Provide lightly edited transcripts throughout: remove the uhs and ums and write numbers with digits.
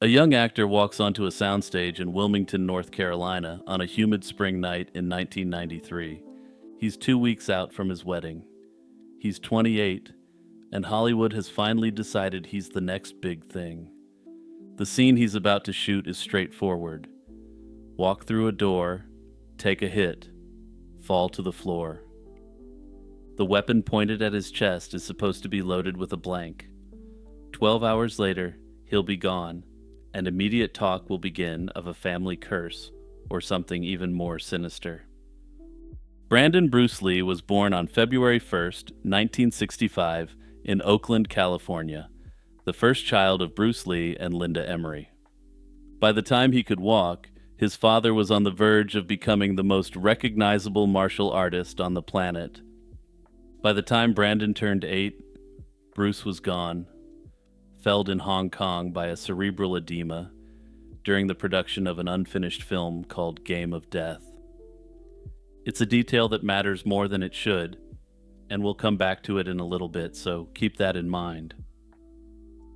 A young actor walks onto a soundstage in Wilmington, North Carolina on a humid spring night in 1993. He's 2 weeks out from his wedding. He's 28, and Hollywood has finally decided he's the next big thing. The scene he's about to shoot is straightforward: walk through a door, take a hit, fall to the floor. The weapon pointed at his chest is supposed to be loaded with a blank. 12 hours later, he'll be gone, and immediate talk will begin of a family curse or something even more sinister. Brandon Bruce Lee was born on February 1st, 1965, in Oakland, California, the first child of Bruce Lee and Linda Emery. By the time he could walk, his father was on the verge of becoming the most recognizable martial artist on the planet. By the time Brandon turned 8, Bruce was gone, felled in Hong Kong by a cerebral edema during the production of an unfinished film called Game of Death. It's a detail that matters more than it should, and we'll come back to it in a little bit, so keep that in mind.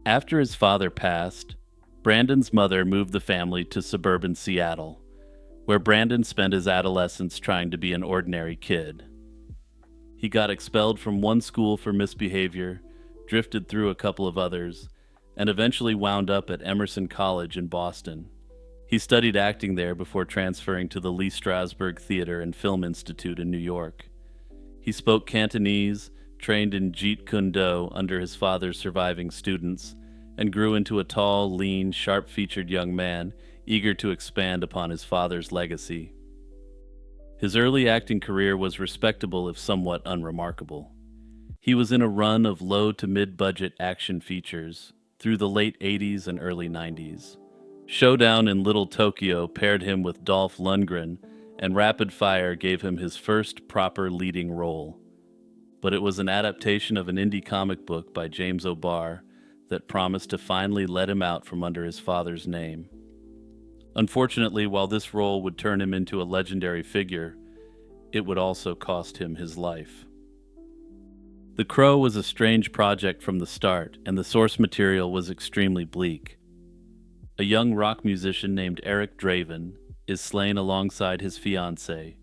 After his father passed, Brandon's mother moved the family to suburban Seattle, where Brandon spent his adolescence trying to be an ordinary kid. He got expelled from one school for misbehavior, drifted through a couple of others, and eventually wound up at Emerson College in Boston. He studied acting there before transferring to the Lee Strasberg Theater and Film Institute in New York. He spoke Cantonese, trained in Jeet Kune Do under his father's surviving students, and grew into a tall, lean, sharp-featured young man eager to expand upon his father's legacy. His early acting career was respectable if somewhat unremarkable. He was in a run of low to mid-budget action features through the late 80s and early 90s. Showdown in Little Tokyo paired him with Dolph Lundgren, and Rapid Fire gave him his first proper leading role. But it was an adaptation of an indie comic book by James O'Barr that promised to finally let him out from under his father's name. Unfortunately, while this role would turn him into a legendary figure, it would also cost him his life. The Crow was a strange project from the start, and the source material was extremely bleak. A young rock musician named Eric Draven is slain alongside his fiancée,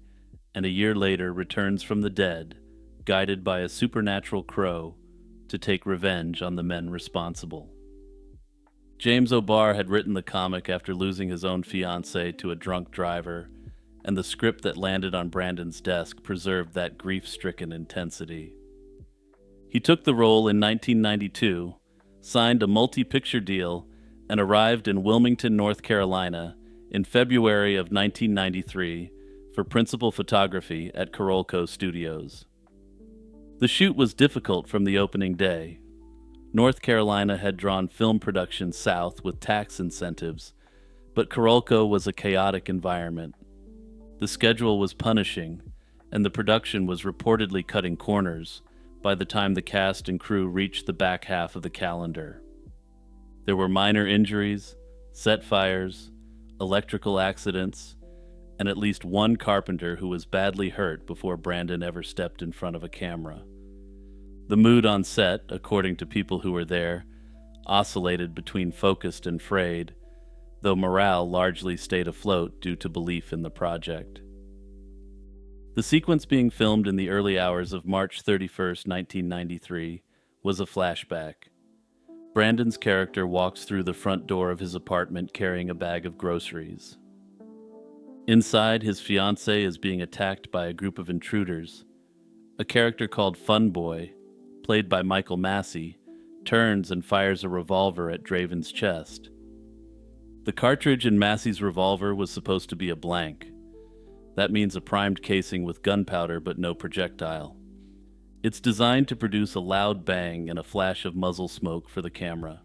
and a year later returns from the dead, guided by a supernatural crow, to take revenge on the men responsible. James O'Barr had written the comic after losing his own fiancée to a drunk driver, and the script that landed on Brandon's desk preserved that grief-stricken intensity. He took the role in 1992, signed a multi-picture deal, and arrived in Wilmington, North Carolina in February of 1993 for principal photography at Carolco Studios. The shoot was difficult from the opening day. North Carolina had drawn film production south with tax incentives, but Carolco was a chaotic environment. The schedule was punishing, and the production was reportedly cutting corners by the time the cast and crew reached the back half of the calendar. There were minor injuries, set fires, electrical accidents, and at least one carpenter who was badly hurt before Brandon ever stepped in front of a camera. The mood on set, according to people who were there, oscillated between focused and frayed, though morale largely stayed afloat due to belief in the project. The sequence being filmed in the early hours of March 31st, 1993, was a flashback. Brandon's character walks through the front door of his apartment carrying a bag of groceries. Inside, his fiancée is being attacked by a group of intruders. A character called Fun Boy, played by Michael Massey, turns and fires a revolver at Draven's chest. The cartridge in Massey's revolver was supposed to be a blank. That means a primed casing with gunpowder but no projectile. It's designed to produce a loud bang and a flash of muzzle smoke for the camera.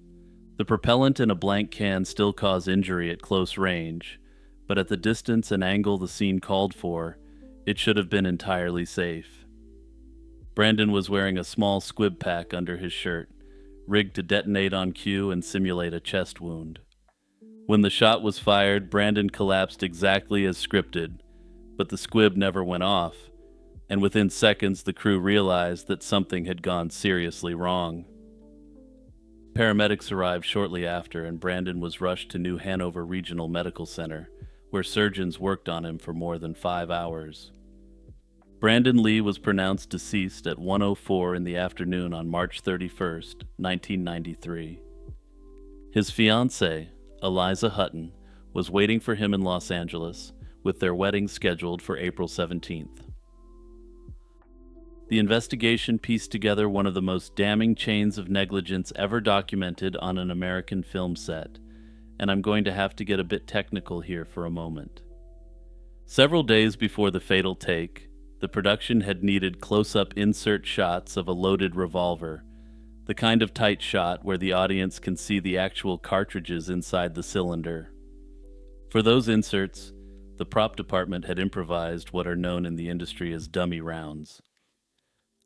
The propellant in a blank can still cause injury at close range, but at the distance and angle the scene called for, it should have been entirely safe. Brandon was wearing a small squib pack under his shirt, rigged to detonate on cue and simulate a chest wound. When the shot was fired, Brandon collapsed exactly as scripted, but the squib never went off, and within seconds the crew realized that something had gone seriously wrong. Paramedics arrived shortly after, and Brandon was rushed to New Hanover Regional Medical Center, where surgeons worked on him for more than 5 hours. Brandon Lee was pronounced deceased at 1:04 in the afternoon on March 31st, 1993. His fiancée, Eliza Hutton, was waiting for him in Los Angeles, with their wedding scheduled for April 17th. The investigation pieced together one of the most damning chains of negligence ever documented on an American film set, and I'm going to have to get a bit technical here for a moment. Several days before the fatal take, the production had needed close-up insert shots of a loaded revolver, the kind of tight shot where the audience can see the actual cartridges inside the cylinder. For those inserts, the prop department had improvised what are known in the industry as dummy rounds.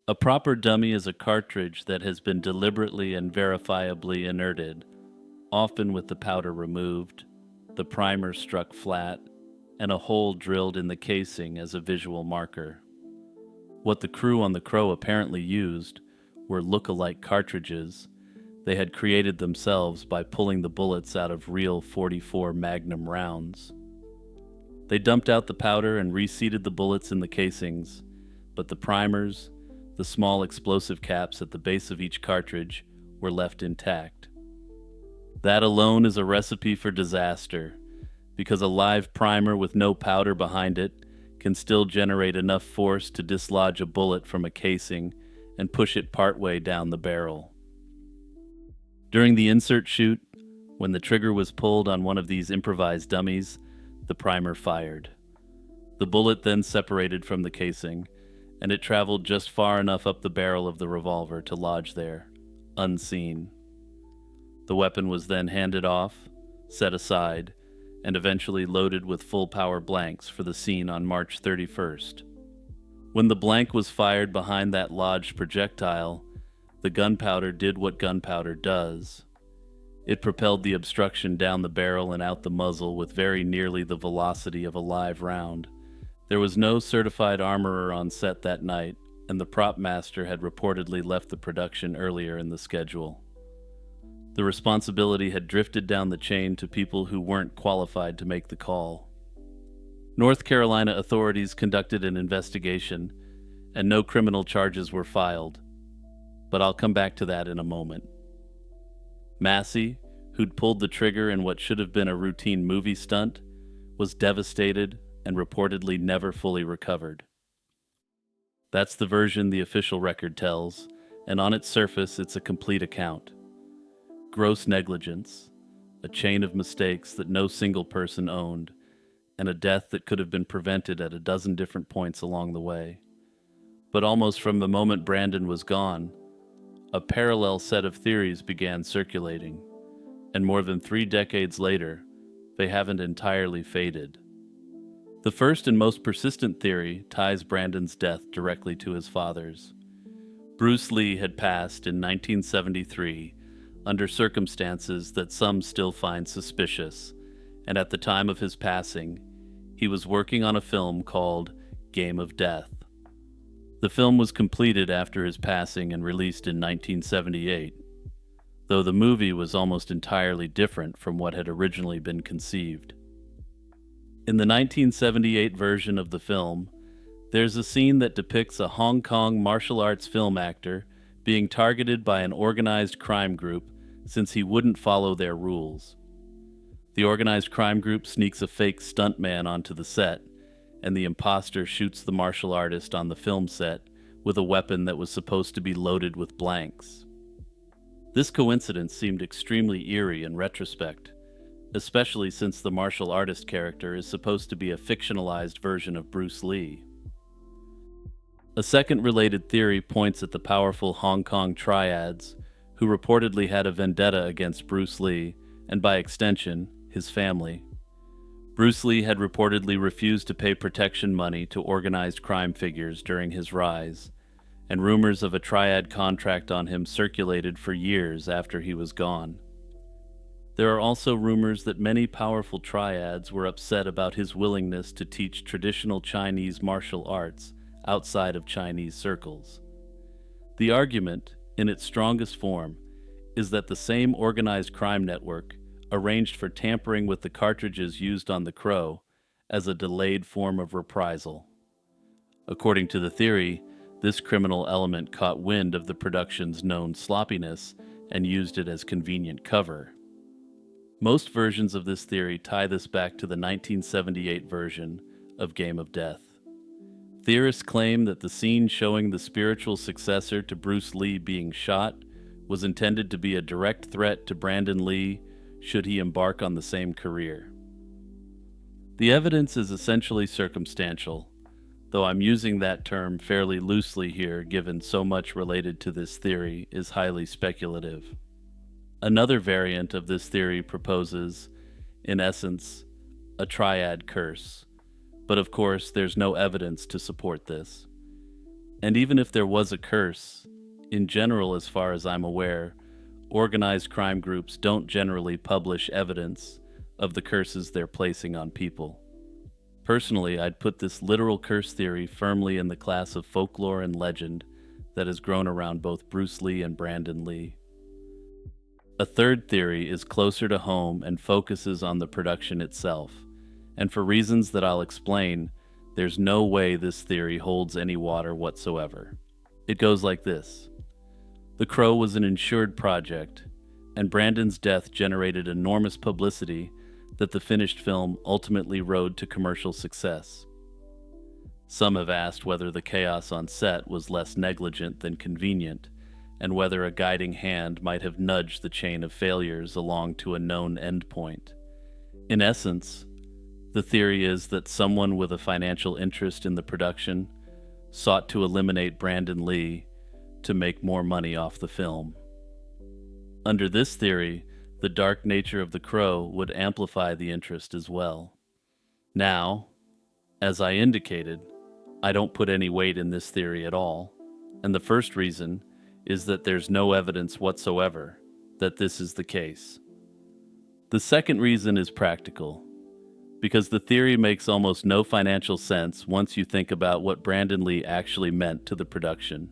A proper dummy is a cartridge that has been deliberately and verifiably inerted, often with the powder removed, the primer struck flat, and a hole drilled in the casing as a visual marker. What the crew on the Crow apparently used were look-alike cartridges they had created themselves by pulling the bullets out of real .44 Magnum rounds. They dumped out the powder and reseated the bullets in the casings, but the primers, the small explosive caps at the base of each cartridge, were left intact. That alone is a recipe for disaster, because a live primer with no powder behind it can still generate enough force to dislodge a bullet from a casing and push it partway down the barrel. During the insert shoot, when the trigger was pulled on one of these improvised dummies, the primer fired. The bullet then separated from the casing, and it traveled just far enough up the barrel of the revolver to lodge there, unseen. The weapon was then handed off, set aside, and eventually loaded with full-power blanks for the scene on March 31st. When the blank was fired behind that lodged projectile, the gunpowder did what gunpowder does. It propelled the obstruction down the barrel and out the muzzle with very nearly the velocity of a live round. There was no certified armorer on set that night, and the prop master had reportedly left the production earlier in the schedule. The responsibility had drifted down the chain to people who weren't qualified to make the call. North Carolina authorities conducted an investigation, and no criminal charges were filed. But I'll come back to that in a moment. Massey, who'd pulled the trigger in what should have been a routine movie stunt, was devastated and reportedly never fully recovered. That's the version the official record tells, and on its surface it's a complete account. Gross negligence, a chain of mistakes that no single person owned, and a death that could have been prevented at a dozen different points along the way. But almost from the moment Brandon was gone, a parallel set of theories began circulating, and more than 3 decades later, they haven't entirely faded. The first and most persistent theory ties Brandon's death directly to his father's. Bruce Lee had passed in 1973 under circumstances that some still find suspicious, and at the time of his passing, he was working on a film called Game of Death. The film was completed after his passing and released in 1978, though the movie was almost entirely different from what had originally been conceived. In the 1978 version of the film, there's a scene that depicts a Hong Kong martial arts film actor being targeted by an organized crime group since he wouldn't follow their rules. The organized crime group sneaks a fake stuntman onto the set, and the imposter shoots the martial artist on the film set with a weapon that was supposed to be loaded with blanks. This coincidence seemed extremely eerie in retrospect, especially since the martial artist character is supposed to be a fictionalized version of Bruce Lee. A second related theory points at the powerful Hong Kong triads, who reportedly had a vendetta against Bruce Lee, and by extension, his family. Bruce Lee had reportedly refused to pay protection money to organized crime figures during his rise, and rumors of a triad contract on him circulated for years after he was gone. There are also rumors that many powerful triads were upset about his willingness to teach traditional Chinese martial arts outside of Chinese circles. The argument, in its strongest form, is that the same organized crime network arranged for tampering with the cartridges used on The Crow as a delayed form of reprisal. According to the theory, this criminal element caught wind of the production's known sloppiness and used it as convenient cover. Most versions of this theory tie this back to the 1978 version of Game of Death. Theorists claim that the scene showing the spiritual successor to Bruce Lee being shot was intended to be a direct threat to Brandon Lee should he embark on the same career. The evidence is essentially circumstantial, though I'm using that term fairly loosely here given so much related to this theory is highly speculative. Another variant of this theory proposes, in essence, a triad curse, but of course there's no evidence to support this. And even if there was a curse, in general as far as I'm aware, organized crime groups don't generally publish evidence of the curses they're placing on people. Personally, I'd put this literal curse theory firmly in the class of folklore and legend that has grown around both Bruce Lee and Brandon Lee. A third theory is closer to home and focuses on the production itself, and for reasons that I'll explain, there's no way this theory holds any water whatsoever. It goes like this. The Crow was an insured project, and Brandon's death generated enormous publicity that the finished film ultimately rode to commercial success. Some have asked whether the chaos on set was less negligent than convenient, and whether a guiding hand might have nudged the chain of failures along to a known endpoint. In essence, the theory is that someone with a financial interest in the production sought to eliminate Brandon Lee to make more money off the film. Under this theory, the dark nature of The Crow would amplify the interest as well. Now, as I indicated, I don't put any weight in this theory at all, and the first reason is that there's no evidence whatsoever that this is the case. The second reason is practical, because the theory makes almost no financial sense once you think about what Brandon Lee actually meant to the production.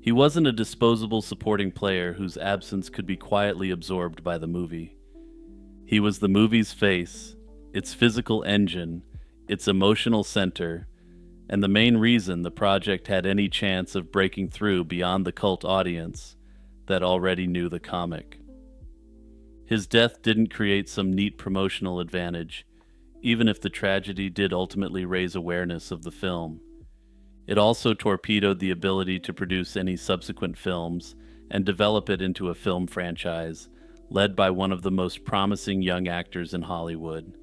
He wasn't a disposable supporting player whose absence could be quietly absorbed by the movie. He was the movie's face, its physical engine, its emotional center, and the main reason the project had any chance of breaking through beyond the cult audience that already knew the comic. His death didn't create some neat promotional advantage, even if the tragedy did ultimately raise awareness of the film. It also torpedoed the ability to produce any subsequent films and develop it into a film franchise, led by one of the most promising young actors in Hollywood.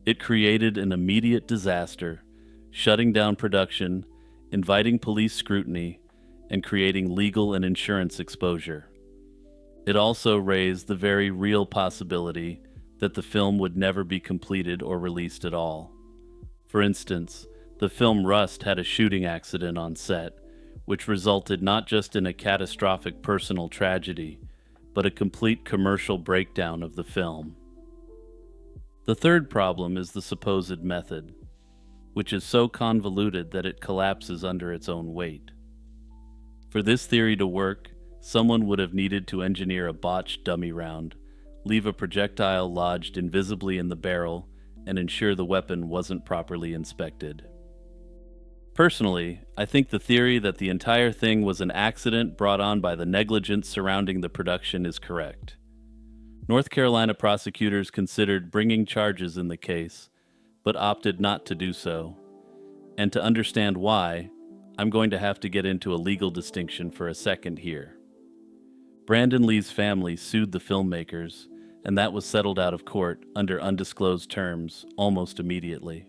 It created an immediate disaster, shutting down production, inviting police scrutiny, and creating legal and insurance exposure. It also raised the very real possibility that the film would never be completed or released at all. For instance, the film Rust had a shooting accident on set, which resulted not just in a catastrophic personal tragedy, but a complete commercial breakdown of the film. The third problem is the supposed method, which is so convoluted that it collapses under its own weight. For this theory to work, someone would have needed to engineer a botched dummy round, leave a projectile lodged invisibly in the barrel, and ensure the weapon wasn't properly inspected. Personally, I think the theory that the entire thing was an accident brought on by the negligence surrounding the production is correct. North Carolina prosecutors considered bringing charges in the case, but opted not to do so. And to understand why, I'm going to have to get into a legal distinction for a second here. Brandon Lee's family sued the filmmakers, and that was settled out of court under undisclosed terms almost immediately.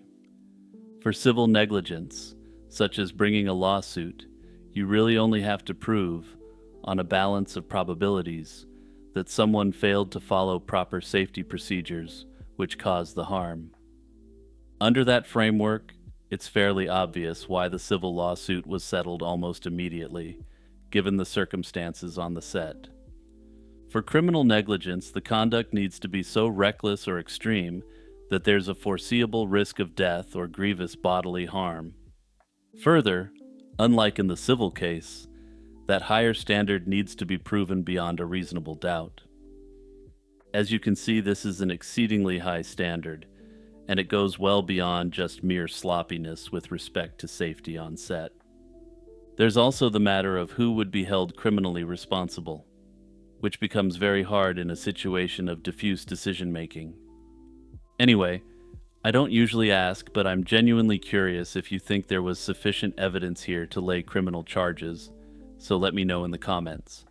For civil negligence, such as bringing a lawsuit, you really only have to prove, on a balance of probabilities, that someone failed to follow proper safety procedures which caused the harm. Under that framework, it's fairly obvious why the civil lawsuit was settled almost immediately, given the circumstances on the set. For criminal negligence, the conduct needs to be so reckless or extreme that there's a foreseeable risk of death or grievous bodily harm. Further, unlike in the civil case, That higher standard needs to be proven beyond a reasonable doubt. As you can see, this is an exceedingly high standard, and it goes well beyond just mere sloppiness with respect to safety on set. There's also the matter of who would be held criminally responsible, which becomes very hard in a situation of diffuse decision-making. Anyway, I don't usually ask, but I'm genuinely curious if you think there was sufficient evidence here to lay criminal charges, so let me know in the comments.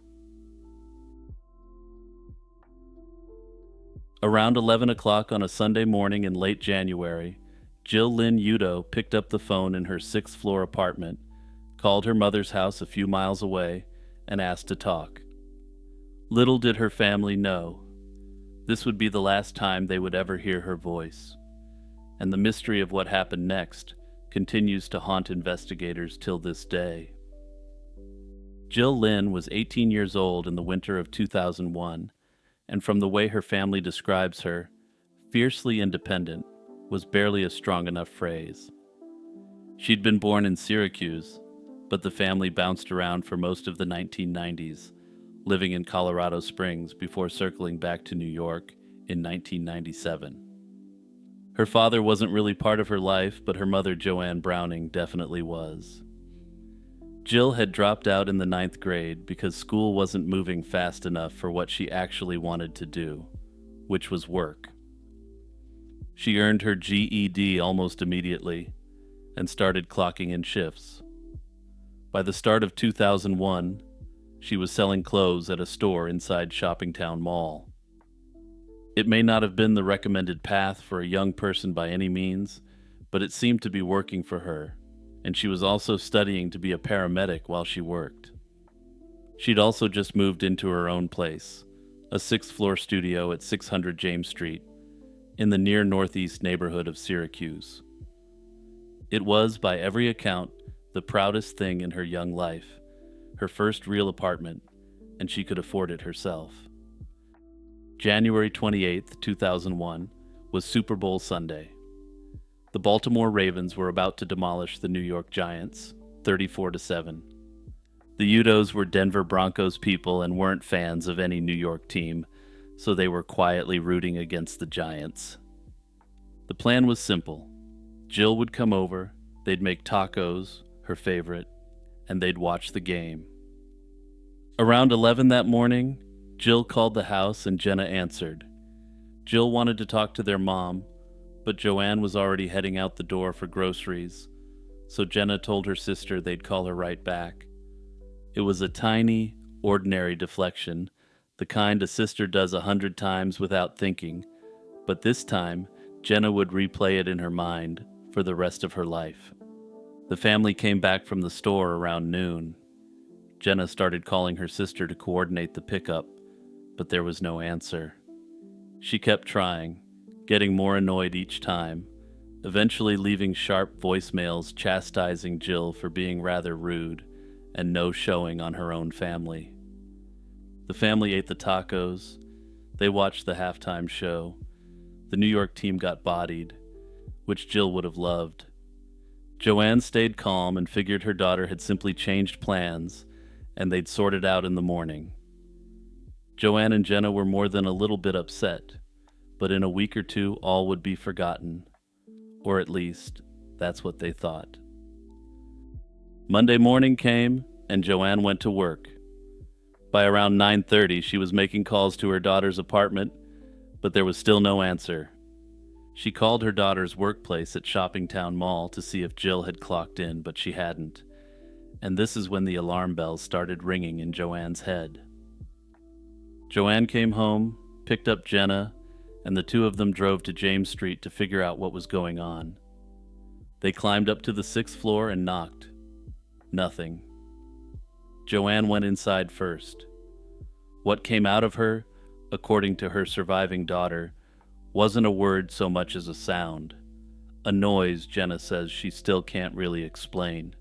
Around 11 o'clock on a Sunday morning in late January, Jill Lynn Udo picked up the phone in her sixth-floor apartment, called her mother's house a few miles away, and asked to talk. Little did her family know, this would be the last time they would ever hear her voice, and the mystery of what happened next continues to haunt investigators till this day. Jill Lynn was 18 years old in the winter of 2001, and from the way her family describes her, fiercely independent was barely a strong enough phrase. She'd been born in Syracuse, but the family bounced around for most of the 1990s, living in Colorado Springs before circling back to New York in 1997. Her father wasn't really part of her life, but her mother, Joanne Browning, definitely was. Jill had dropped out in the 9th grade because school wasn't moving fast enough for what she actually wanted to do, which was work. She earned her GED almost immediately and started clocking in shifts. By the start of 2001, she was selling clothes at a store inside Shoppingtown Mall. It may not have been the recommended path for a young person by any means, but it seemed to be working for her, and she was also studying to be a paramedic while she worked. She'd also just moved into her own place, a 6th-floor studio at 600 James Street, in the near northeast neighborhood of Syracuse. It was, by every account, the proudest thing in her young life, her first real apartment, and she could afford it herself. January 28, 2001, was Super Bowl Sunday. The Baltimore Ravens were about to demolish the New York Giants, 34-7. The Udos were Denver Broncos people and weren't fans of any New York team, so they were quietly rooting against the Giants. The plan was simple. Jill would come over, they'd make tacos, her favorite, and they'd watch the game. Around 11 that morning, Jill called the house and Jenna answered. Jill wanted to talk to their mom, but Joanne was already heading out the door for groceries, so Jenna told her sister they'd call her right back. It was a tiny, ordinary deflection, the kind a sister does 100 times without thinking, but this time, Jenna would replay it in her mind for the rest of her life. The family came back from the store around noon. Jenna started calling her sister to coordinate the pickup, but there was no answer. She kept trying, getting more annoyed each time, eventually leaving sharp voicemails chastising Jill for being rather rude and no-showing on her own family. The family ate the tacos. They watched the halftime show. The New York team got bodied, which Jill would have loved. Joanne stayed calm and figured her daughter had simply changed plans, and they'd sort it out in the morning. Joanne and Jenna were more than a little bit upset, but in a week or two all would be forgotten, or at least that's what they thought. Monday morning came, and Joanne went to work. By around 9:30, she was making calls to her daughter's apartment, but there was still no answer. She called her daughter's workplace at Shoppingtown Mall to see if Jill had clocked in, but she hadn't. And this is when the alarm bells started ringing in Joanne's head. Joanne came home, picked up Jenna, and the two of them drove to James Street to figure out what was going on. They climbed up to the 6th floor and knocked. Nothing. Joanne went inside first. What came out of her, according to her surviving daughter, wasn't a word so much as a sound. A noise, Jenna says she still can't really explain.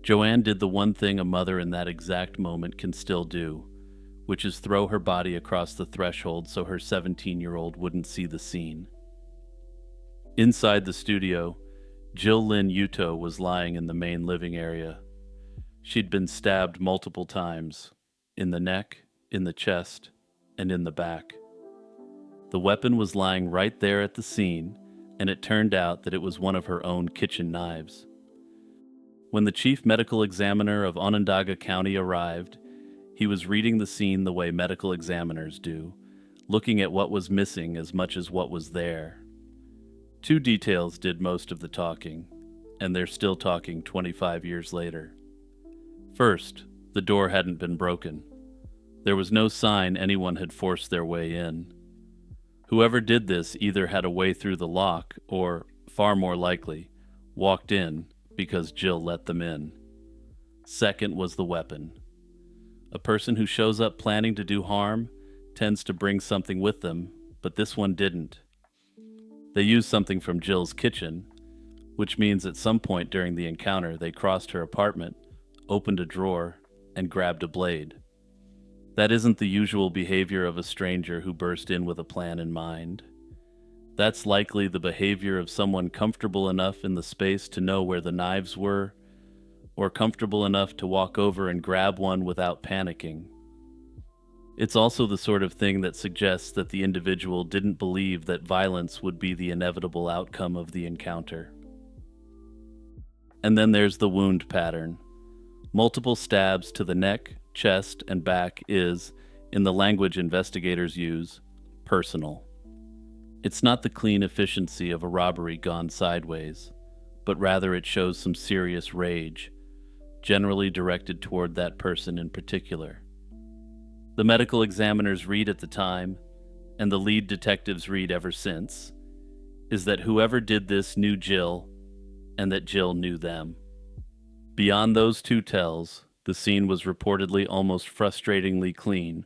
Joanne did the one thing a mother in that exact moment can still do, which is throw her body across the threshold so her 17-year-old wouldn't see the scene. Inside the studio, Jill Lynn Udo was lying in the main living area. She'd been stabbed multiple times, in the neck, in the chest, and in the back. The weapon was lying right there at the scene, and it turned out that it was one of her own kitchen knives. When the chief medical examiner of Onondaga County arrived, he was reading the scene the way medical examiners do, looking at what was missing as much as what was there. Two details did most of the talking, and they're still talking 25 years later. First, the door hadn't been broken. There was no sign anyone had forced their way in. Whoever did this either had a way through the lock or, far more likely, walked in because Jill let them in. Second was the weapon. A person who shows up planning to do harm tends to bring something with them, but this one didn't. They used something from Jill's kitchen, which means at some point during the encounter they crossed her apartment, opened a drawer, and grabbed a blade. That isn't the usual behavior of a stranger who burst in with a plan in mind. That's likely the behavior of someone comfortable enough in the space to know where the knives were, or comfortable enough to walk over and grab one without panicking. It's also the sort of thing that suggests that the individual didn't believe that violence would be the inevitable outcome of the encounter. And then there's the wound pattern. Multiple stabs to the neck, chest, and back is, in the language investigators use, personal. It's not the clean efficiency of a robbery gone sideways, but rather it shows some serious rage, generally directed toward that person in particular. The medical examiners read at the time, and the lead detectives read ever since, is that whoever did this knew Jill, and that Jill knew them. Beyond those two tells, the scene was reportedly almost frustratingly clean,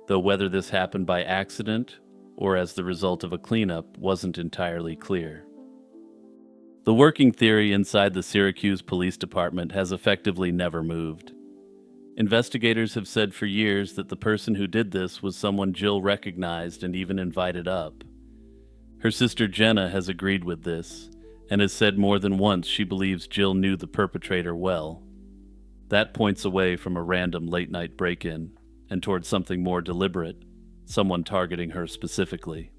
though whether this happened by accident or as the result of a cleanup wasn't entirely clear. The working theory inside the Syracuse Police Department has effectively never moved. Investigators have said for years that the person who did this was someone Jill recognized and even invited up. Her sister Jenna has agreed with this, and has said more than once she believes Jill knew the perpetrator well. That points away from a random late-night break-in and towards something more deliberate, someone targeting her specifically.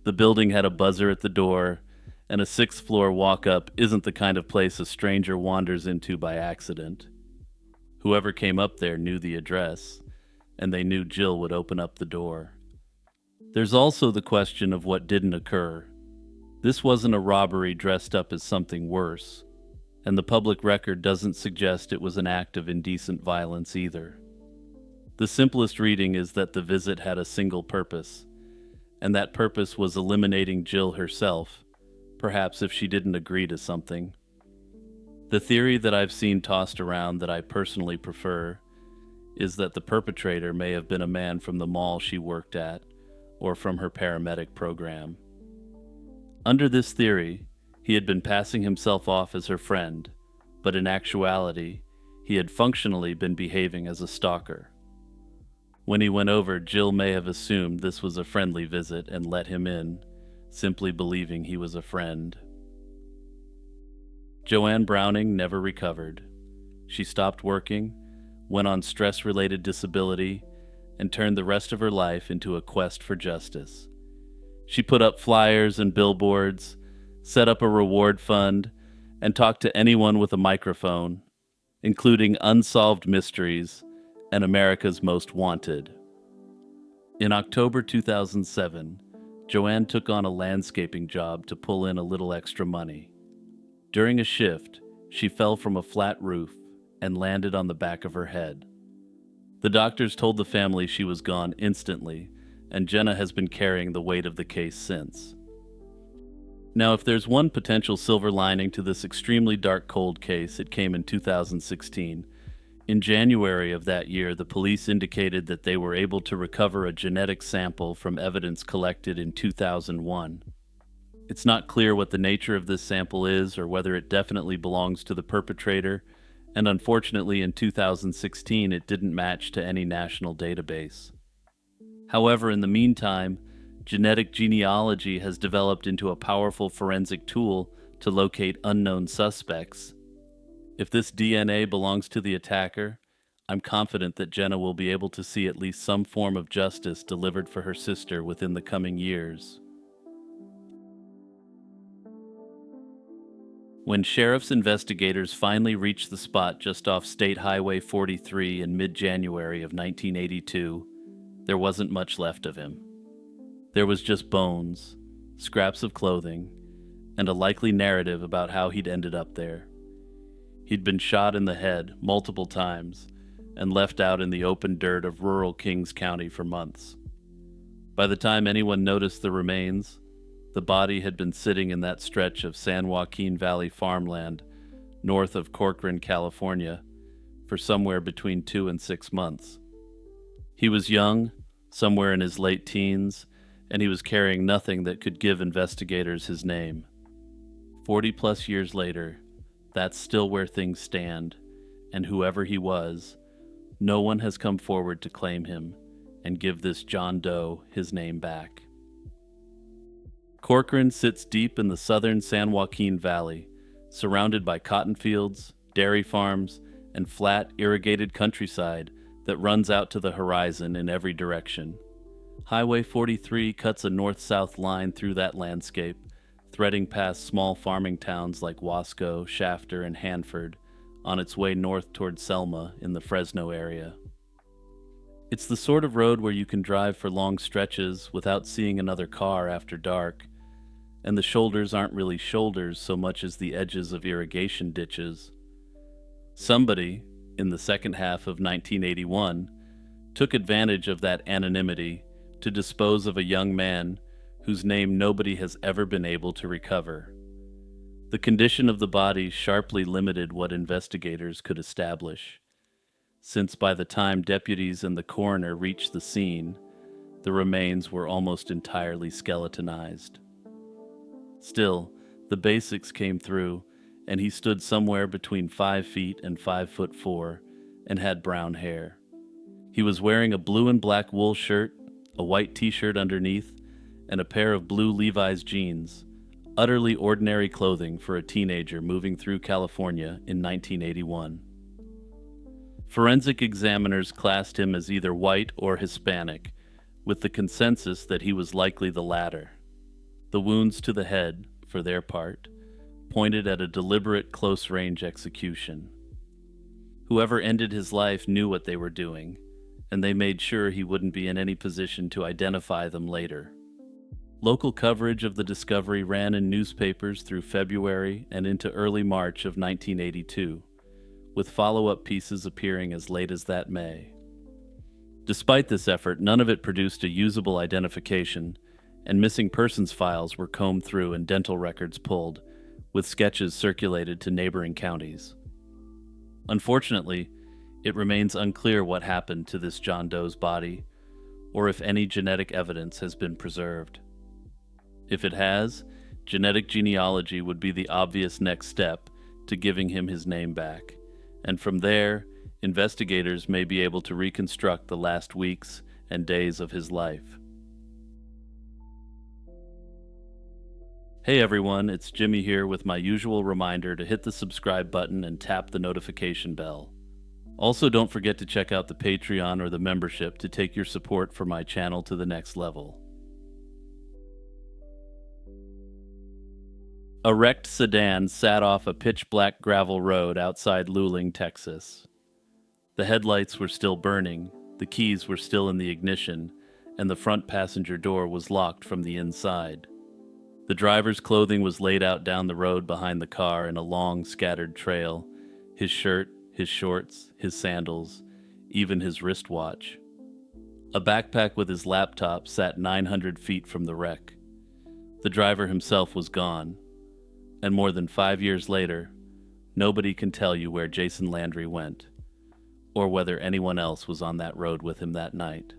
The building had a buzzer at the door, and a sixth-floor walk-up isn't the kind of place a stranger wanders into by accident. Whoever came up there knew the address, and they knew Jill would open up the door. There's also the question of what didn't occur. This wasn't a robbery dressed up as something worse, and the public record doesn't suggest it was an act of indecent violence either. The simplest reading is that the visit had a single purpose, and that purpose was eliminating Jill herself, perhaps if she didn't agree to something. The theory that I've seen tossed around that I personally prefer is that the perpetrator may have been a man from the mall she worked at, or from her paramedic program. Under this theory, he had been passing himself off as her friend, but in actuality, he had functionally been behaving as a stalker. When he went over, Jill may have assumed this was a friendly visit and let him in, simply believing he was a friend. Joanne Browning never recovered. She stopped working, went on stress-related disability, and turned the rest of her life into a quest for justice. She put up flyers and billboards, set up a reward fund, and talked to anyone with a microphone, including Unsolved Mysteries and America's Most Wanted. In October 2007, Joanne took on a landscaping job to pull in a little extra money. During a shift, she fell from a flat roof and landed on the back of her head. The doctors told the family she was gone instantly, and Jenna has been carrying the weight of the case since. Now, if there's one potential silver lining to this extremely dark cold case, it came in 2016. In January of that year, the police indicated that they were able to recover a genetic sample from evidence collected in 2001. It's not clear what the nature of this sample is or whether it definitely belongs to the perpetrator, and unfortunately in 2016 it didn't match to any national database. However, in the meantime, genetic genealogy has developed into a powerful forensic tool to locate unknown suspects. If this DNA belongs to the attacker, I'm confident that Jenna will be able to see at least some form of justice delivered for her sister within the coming years. When sheriff's investigators finally reached the spot just off State Highway 43 in mid-January of 1982, there wasn't much left of him. There was just bones, scraps of clothing, and a likely narrative about how he'd ended up there. He'd been shot in the head multiple times and left out in the open dirt of rural Kings County for months. By the time anyone noticed the remains, the body had been sitting in that stretch of San Joaquin Valley farmland north of Corcoran, California, for somewhere between 2 and 6 months. He was young, somewhere in his late teens, and he was carrying nothing that could give investigators his name. 40-plus years later, that's still where things stand, and whoever he was, no one has come forward to claim him and give this John Doe his name back. Corcoran sits deep in the southern San Joaquin Valley, surrounded by cotton fields, dairy farms, and flat, irrigated countryside that runs out to the horizon in every direction. Highway 43 cuts a north-south line through that landscape, threading past small farming towns like Wasco, Shafter, and Hanford, on its way north toward Selma in the Fresno area. It's the sort of road where you can drive for long stretches without seeing another car after dark, and the shoulders aren't really shoulders so much as the edges of irrigation ditches. Somebody, in the second half of 1981, took advantage of that anonymity to dispose of a young man whose name nobody has ever been able to recover. The condition of the body sharply limited what investigators could establish, since by the time deputies and the coroner reached the scene, the remains were almost entirely skeletonized. Still, the basics came through, and he stood somewhere between 5 feet and 5'4" and had brown hair. He was wearing a blue and black wool shirt, a white t-shirt underneath, and a pair of blue Levi's jeans, utterly ordinary clothing for a teenager moving through California in 1981. Forensic examiners classed him as either white or Hispanic, with the consensus that he was likely the latter. The wounds to the head, for their part, pointed at a deliberate close-range execution. Whoever ended his life knew what they were doing, and they made sure he wouldn't be in any position to identify them later. Local coverage of the discovery ran in newspapers through February and into early March of 1982, with follow-up pieces appearing as late as that May. Despite this effort, none of it produced a usable identification, and missing persons files were combed through and dental records pulled, with sketches circulated to neighboring counties. Unfortunately, it remains unclear what happened to this John Doe's body, or if any genetic evidence has been preserved. If it has, genetic genealogy would be the obvious next step to giving him his name back, and from there, investigators may be able to reconstruct the last weeks and days of his life. Hey everyone, it's Jimmy here with my usual reminder to hit the subscribe button and tap the notification bell. Also, don't forget to check out the Patreon or the membership to take your support for my channel to the next level. A wrecked sedan sat off a pitch-black gravel road outside Luling, Texas. The headlights were still burning, the keys were still in the ignition, and the front passenger door was locked from the inside. The driver's clothing was laid out down the road behind the car in a long, scattered trail, his shirt, his shorts, his sandals, even his wristwatch. A backpack with his laptop sat 900 feet from the wreck. The driver himself was gone, and more than 5 years later, nobody can tell you where Jason Landry went, or whether anyone else was on that road with him that night.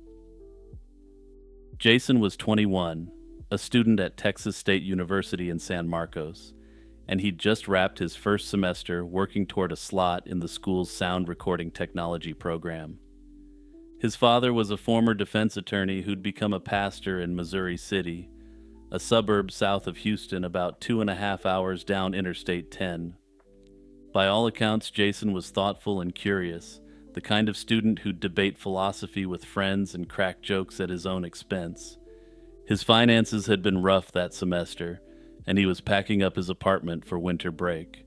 Jason was 21, a student at Texas State University in San Marcos, and he'd just wrapped his first semester working toward a slot in the school's sound recording technology program. His father was a former defense attorney who'd become a pastor in Missouri City, a suburb south of Houston about 2.5 hours down Interstate 10. By all accounts, Jason was thoughtful and curious, the kind of student who'd debate philosophy with friends and crack jokes at his own expense. His finances had been rough that semester, and he was packing up his apartment for winter break.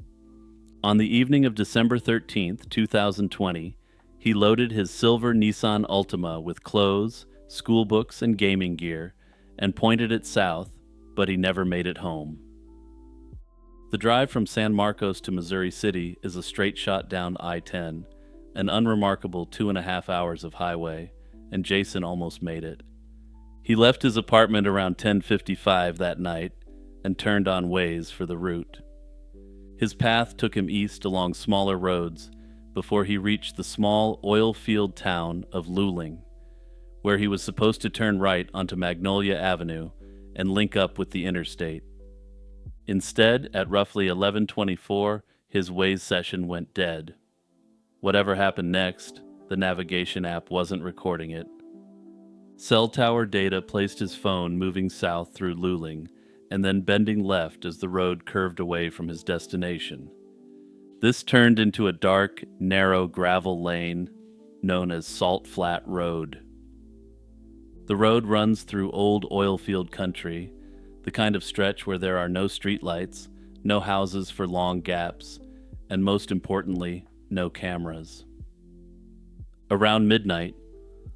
On the evening of December 13th, 2020, he loaded his silver Nissan Altima with clothes, school books, and gaming gear, and pointed it south, but he never made it home. The drive from San Marcos to Missouri City is a straight shot down I-10, an unremarkable 2.5 hours of highway, and Jason almost made it. He left his apartment around 10:55 that night and turned on Waze for the route. His path took him east along smaller roads before he reached the small oil field town of Luling, where he was supposed to turn right onto Magnolia Avenue and link up with the interstate. Instead, at roughly 11:24, his Waze session went dead. Whatever happened next, the navigation app wasn't recording it. Cell tower data placed his phone moving south through Luling and then bending left as the road curved away from his destination. This turned into a dark, narrow gravel lane known as Salt Flat Road. The road runs through old oil field country, the kind of stretch where there are no streetlights, no houses for long gaps, and most importantly, no cameras. Around midnight,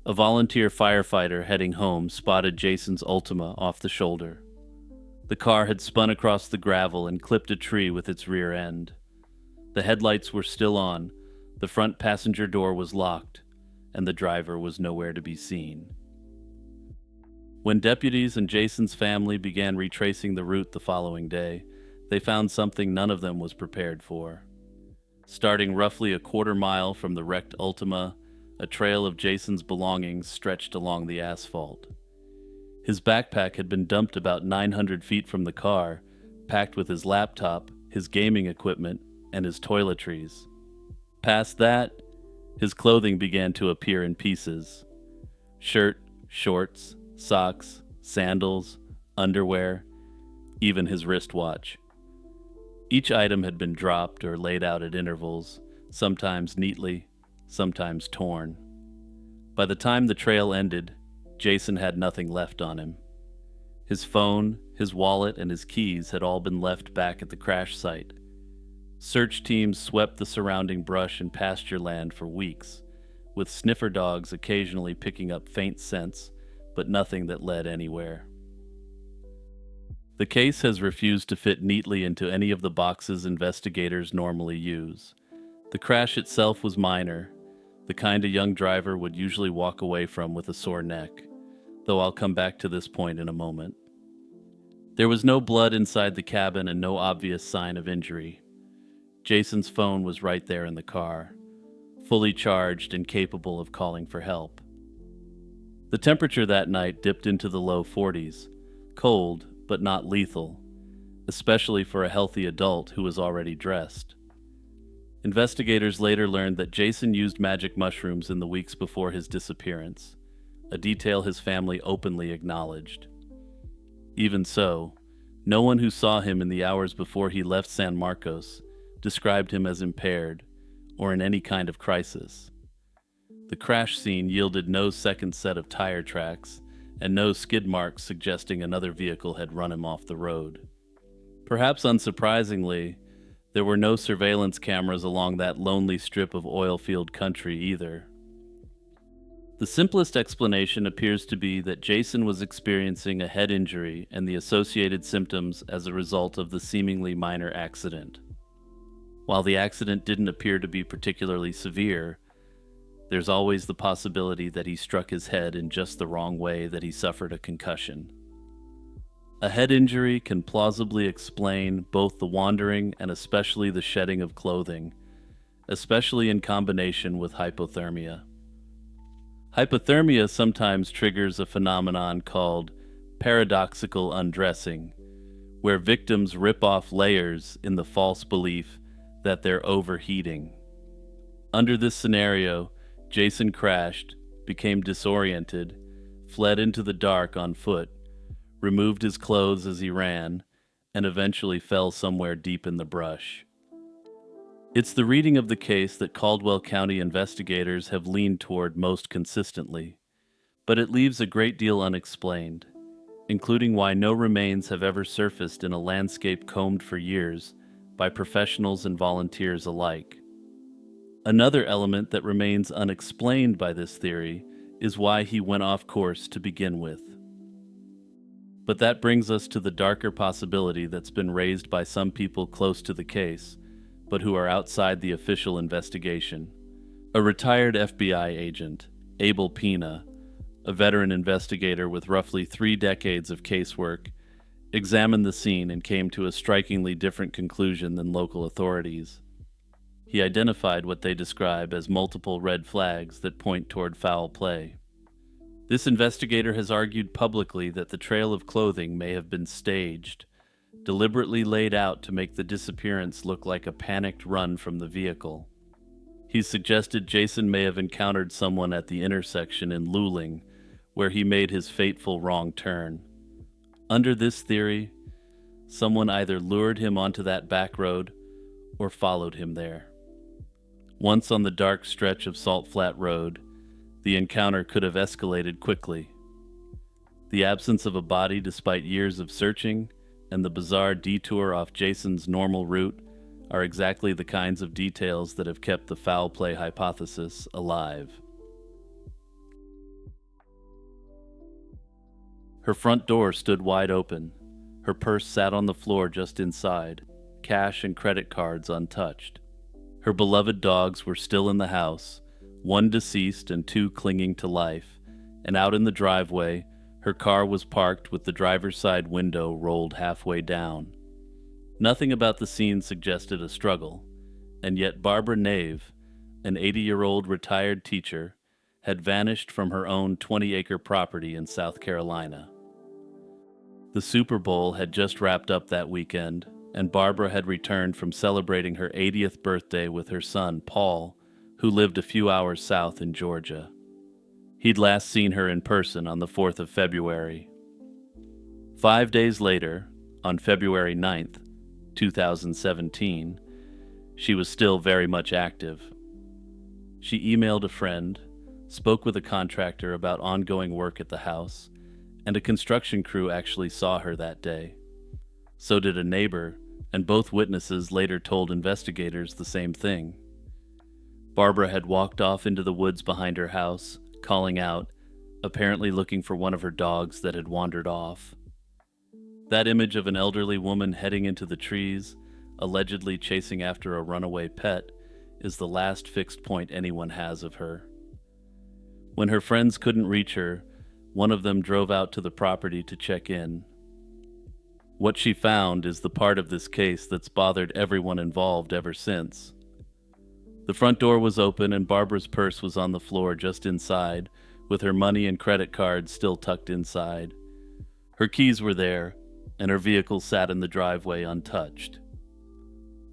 a volunteer firefighter heading home spotted Jason's Ultima off the shoulder. The car had spun across the gravel and clipped a tree with its rear end. The headlights were still on, the front passenger door was locked, and the driver was nowhere to be seen. When deputies and Jason's family began retracing the route the following day, they found something none of them was prepared for. Starting roughly a quarter mile from the wrecked Ultima, a trail of Jason's belongings stretched along the asphalt. His backpack had been dumped about 900 feet from the car, packed with his laptop, his gaming equipment, and his toiletries. Past that, his clothing began to appear in pieces. Shirt, shorts, socks, sandals, underwear, even his wristwatch. Each item had been dropped or laid out at intervals, sometimes neatly, sometimes torn. By the time the trail ended, Jason had nothing left on him. His phone, his wallet, and his keys had all been left back at the crash site. Search teams swept the surrounding brush and pasture land for weeks, with sniffer dogs occasionally picking up faint scents, but nothing that led anywhere. The case has refused to fit neatly into any of the boxes investigators normally use. The crash itself was minor, the kind a young driver would usually walk away from with a sore neck, though I'll come back to this point in a moment. There was no blood inside the cabin and no obvious sign of injury. Jason's phone was right there in the car, fully charged and capable of calling for help. The temperature that night dipped into the low 40s, cold but not lethal, especially for a healthy adult who was already dressed. Investigators later learned that Jason used magic mushrooms in the weeks before his disappearance, a detail his family openly acknowledged. Even so, no one who saw him in the hours before he left San Marcos described him as impaired or in any kind of crisis. The crash scene yielded no second set of tire tracks and no skid marks suggesting another vehicle had run him off the road. Perhaps unsurprisingly, there were no surveillance cameras along that lonely strip of oil field country either. The simplest explanation appears to be that Jason was experiencing a head injury and the associated symptoms as a result of the seemingly minor accident. While the accident didn't appear to be particularly severe, there's always the possibility that he struck his head in just the wrong way that he suffered a concussion. A head injury can plausibly explain both the wandering and especially the shedding of clothing, especially in combination with hypothermia. Hypothermia sometimes triggers a phenomenon called paradoxical undressing, where victims rip off layers in the false belief that they're overheating. Under this scenario, Jason crashed, became disoriented, fled into the dark on foot, removed his clothes as he ran, and eventually fell somewhere deep in the brush. It's the reading of the case that Caldwell County investigators have leaned toward most consistently, but it leaves a great deal unexplained, including why no remains have ever surfaced in a landscape combed for years by professionals and volunteers alike. Another element that remains unexplained by this theory is why he went off course to begin with. But that brings us to the darker possibility that's been raised by some people close to the case, but who are outside the official investigation. A retired FBI agent, Abel Pena, a veteran investigator with roughly 3 decades of casework, examined the scene and came to a strikingly different conclusion than local authorities. He identified what they describe as multiple red flags that point toward foul play. This investigator has argued publicly that the trail of clothing may have been staged, deliberately laid out to make the disappearance look like a panicked run from the vehicle. He's suggested Jason may have encountered someone at the intersection in Luling, where he made his fateful wrong turn. Under this theory, someone either lured him onto that back road or followed him there. Once on the dark stretch of Salt Flat Road, the encounter could have escalated quickly. The absence of a body despite years of searching and the bizarre detour off Jason's normal route are exactly the kinds of details that have kept the foul play hypothesis alive. Her front door stood wide open. Her purse sat on the floor just inside, cash and credit cards untouched. Her beloved dogs were still in the house, one deceased and 2 clinging to life, and out in the driveway, her car was parked with the driver's side window rolled halfway down. Nothing about the scene suggested a struggle, and yet Barbara Nave, an 80-year-old retired teacher, had vanished from her own 20-acre property in South Carolina. The Super Bowl had just wrapped up that weekend, and Barbara had returned from celebrating her 80th birthday with her son, Paul, who lived a few hours south in Georgia. He'd last seen her in person on the 4th of February. 5 days later, on February 9th, 2017, she was still very much active. She emailed a friend, spoke with a contractor about ongoing work at the house, and a construction crew actually saw her that day. So did a neighbor, and both witnesses later told investigators the same thing. Barbara had walked off into the woods behind her house, calling out, apparently looking for one of her dogs that had wandered off. That image of an elderly woman heading into the trees, allegedly chasing after a runaway pet, is the last fixed point anyone has of her. When her friends couldn't reach her, one of them drove out to the property to check in. What she found is the part of this case that's bothered everyone involved ever since. The front door was open and Barbara's purse was on the floor just inside, with her money and credit cards still tucked inside. Her keys were there, and her vehicle sat in the driveway untouched.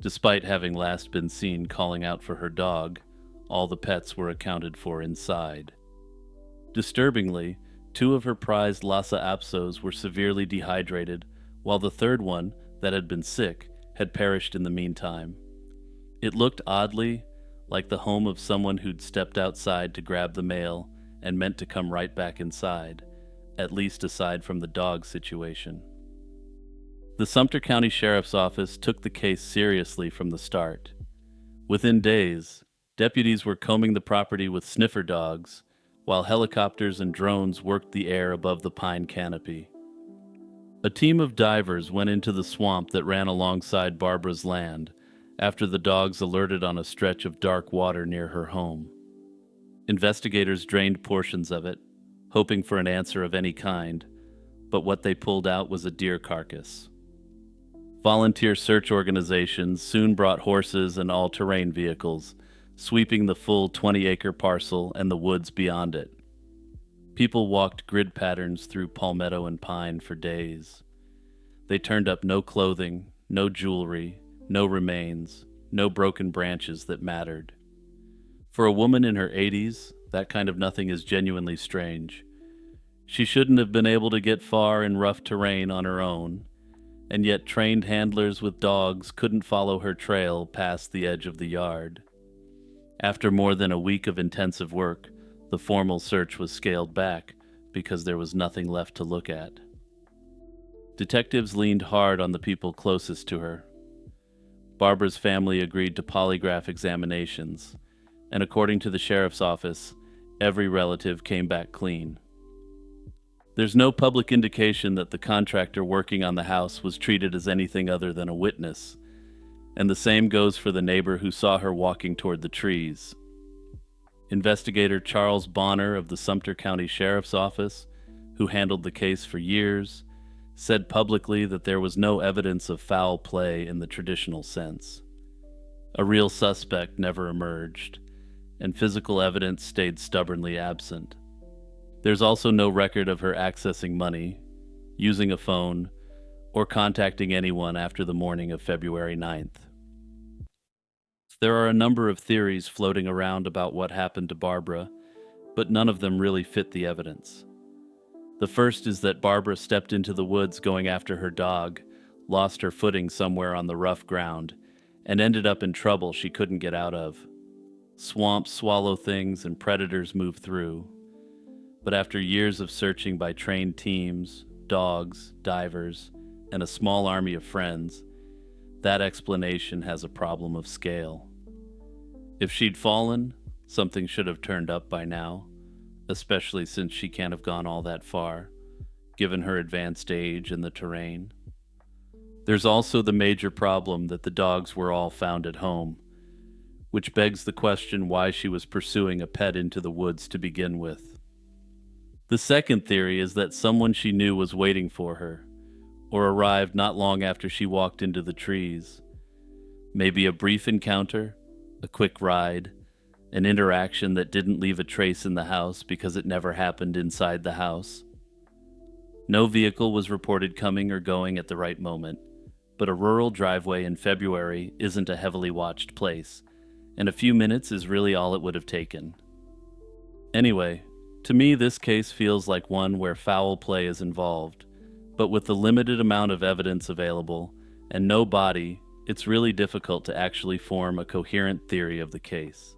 Despite having last been seen calling out for her dog, all the pets were accounted for inside. Disturbingly, 2 of her prized Lhasa Apsos were severely dehydrated, while the third one, that had been sick, had perished in the meantime. It looked oddly like the home of someone who'd stepped outside to grab the mail and meant to come right back inside, at least aside from the dog situation. The Sumter County Sheriff's Office took the case seriously from the start. Within days, deputies were combing the property with sniffer dogs, while helicopters and drones worked the air above the pine canopy. A team of divers went into the swamp that ran alongside Barbara's land after the dogs alerted on a stretch of dark water near her home. Investigators drained portions of it, hoping for an answer of any kind, but what they pulled out was a deer carcass. Volunteer search organizations soon brought horses and all-terrain vehicles, sweeping the full 20-acre parcel and the woods beyond it. People walked grid patterns through palmetto and pine for days. They turned up no clothing, no jewelry, no remains, no broken branches that mattered. For a woman in her 80s, that kind of nothing is genuinely strange. She shouldn't have been able to get far in rough terrain on her own, and yet trained handlers with dogs couldn't follow her trail past the edge of the yard. After more than a week of intensive work, the formal search was scaled back because there was nothing left to look at. Detectives leaned hard on the people closest to her. Barbara's family agreed to polygraph examinations, and according to the sheriff's office, every relative came back clean. There's no public indication that the contractor working on the house was treated as anything other than a witness, and the same goes for the neighbor who saw her walking toward the trees. Investigator Charles Bonner of the Sumter County Sheriff's Office, who handled the case for years, said publicly that there was no evidence of foul play in the traditional sense. A real suspect never emerged, and physical evidence stayed stubbornly absent. There's also no record of her accessing money, using a phone, or contacting anyone after the morning of February 9th. There are a number of theories floating around about what happened to Barbara, but none of them really fit the evidence. The first is that Barbara stepped into the woods going after her dog, lost her footing somewhere on the rough ground, and ended up in trouble she couldn't get out of. Swamps swallow things and predators move through. But after years of searching by trained teams, dogs, divers, and a small army of friends, that explanation has a problem of scale. If she'd fallen, something should have turned up by now, especially since she can't have gone all that far, given her advanced age and the terrain. There's also the major problem that the dogs were all found at home, which begs the question why she was pursuing a pet into the woods to begin with. The second theory is that someone she knew was waiting for her, or arrived not long after she walked into the trees. Maybe a brief encounter, a quick ride, an interaction that didn't leave a trace in the house because it never happened inside the house. No vehicle was reported coming or going at the right moment, but a rural driveway in February isn't a heavily watched place, and a few minutes is really all it would have taken. Anyway, to me this case feels like one where foul play is involved, but with the limited amount of evidence available and no body, it's really difficult to actually form a coherent theory of the case.